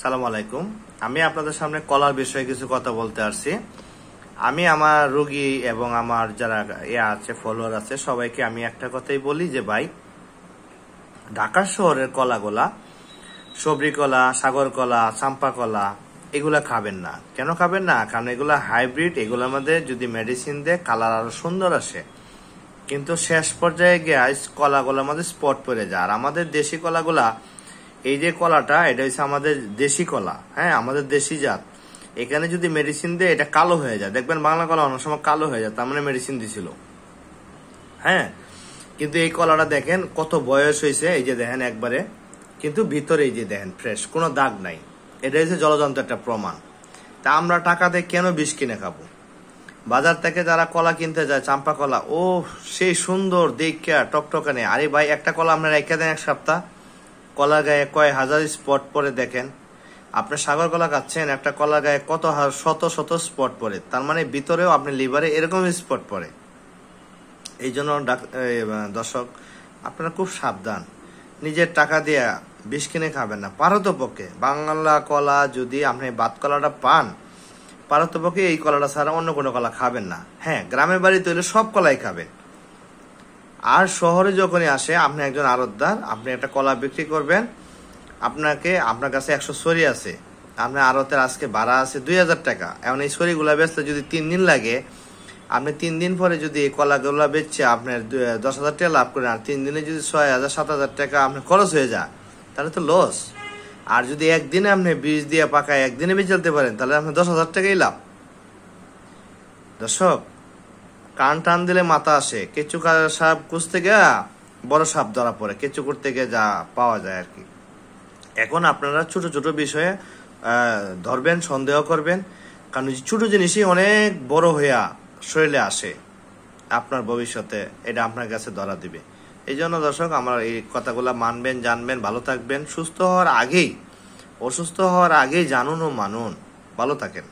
সালাম আলাইকুম। আমি আপনাদের সামনে কলার বিষয়ে কিছু কথা বলতে আসছি। আমি আমার রোগী এবং আমার যারা আছে ফলোয়ার আছে সবাইকে আমি একটা কথাই বলি যে ভাই, ঢাকা শহরের কলাগুলা, সবরি কলা, সাগর কলা, চাম্পা কলা, এগুলা খাবেন না। কেন খাবেন না? কারণ এগুলা হাইব্রিড। এগুলোর মধ্যে যদি মেডিসিন দেয় কালার আরো সুন্দর আসে, কিন্তু শেষ পর্যায়ে গিয়ে কলাগুলোর মধ্যে স্পট পড়ে যায়। আর আমাদের দেশি কলাগুলা, এই যে কলাটা, এটা হচ্ছে আমাদের দেশি কলা, হ্যাঁ, আমাদের দেশি জাত। এখানে যদি মেডিসিন দেয় এটা কালো হয়ে যায়। দেখবেন বাংলা কলা অনেক সময় কালো হয়ে যায়, তার মানে মেডিসিন দিছিল। হ্যাঁ, কিন্তু এই কলাটা দেখেন কত বয়স হয়েছে, এই যে দেখেন একবারে, কিন্তু ভিতরে এই যে দেখেন ফ্রেশ, কোনো দাগ নাই। এটা হচ্ছে জলযন্ত্র একটা প্রমাণ। তা আমরা টাকা দিয়ে কেন বিষ কিনে খাবো? বাজার থেকে যারা কলা কিনতে যায়, চাম্পা কলা, ও সেই সুন্দর দেখা টকটকানে। আরে ভাই, একটা কলা আপনার রেখে দেন এক সপ্তাহ, কলার গায়ে কয় হাজার স্পট পরে দেখেন। আপনি সাগর কলা খাচ্ছেন, একটা কলার গায়ে কত শত শত স্পট পরে, তার মানে ভিতরেও আপনি লিভারে এরকম স্পট পরে। এই জন্য দর্শক, আপনারা খুব সাবধান, নিজের টাকা দিয়ে বিষ কিনে খাবেন না। পারতপক্ষে বাংলা কলা যদি আপনি বাত কলাটা পান, পারতপক্ষে এই কলাটা ছাড়া অন্য কোনো কলা খাবেন না। হ্যাঁ, গ্রামের বাড়িতে হলে সব কলাই খাবেন। আর শহরে যখনই আসে, আপনি একজন আড়তদার, আপনি একটা কলা বিক্রি করবেন, আপনার কাছে 100 সরি আছে, আপনার আড়তের আজকে ভাড়া আছে 2000 টাকা। এখন এই সরিগুলা বেচতে যদি 3 দিন লাগে, আপনি 3 দিন পরে যদি এই কলাগুলা বেচছে আপনার 10,000 টাকা লাভ করেন, আর 3 দিনে যদি 6,000 7,000 টাকা আপনার খরচ হয়ে যায়, তাহলে তো লস। আর যদি একদিনে আপনি বীজ দিয়ে পাকায় একদিনে বেচতে পারেন, তাহলে আপনার 10,000 টাকাই লাভ। দর্শক, কান টান দিলে মাথা আসে, কেঁচু সাপ খুঁজতে গিয়ে বড় সাপ ধরা পড়ে, কেঁচু করতে গিয়ে যা পাওয়া যায় আর কি। এখন আপনারা ছোট ছোট বিষয়ে ধরবেন, সন্দেহ করবেন, কারণ ছোট জিনিসই অনেক বড় হইয়া শরীরে আসে। আপনার ভবিষ্যতে এটা আপনার কাছে ধরা দিবে। এই জন্য দর্শক, আমার এই কথাগুলো মানবেন, জানবেন, ভালো থাকবেন। সুস্থ হওয়ার আগেই, অসুস্থ হওয়ার আগেই জানুন ও মানুন। ভালো থাকেন।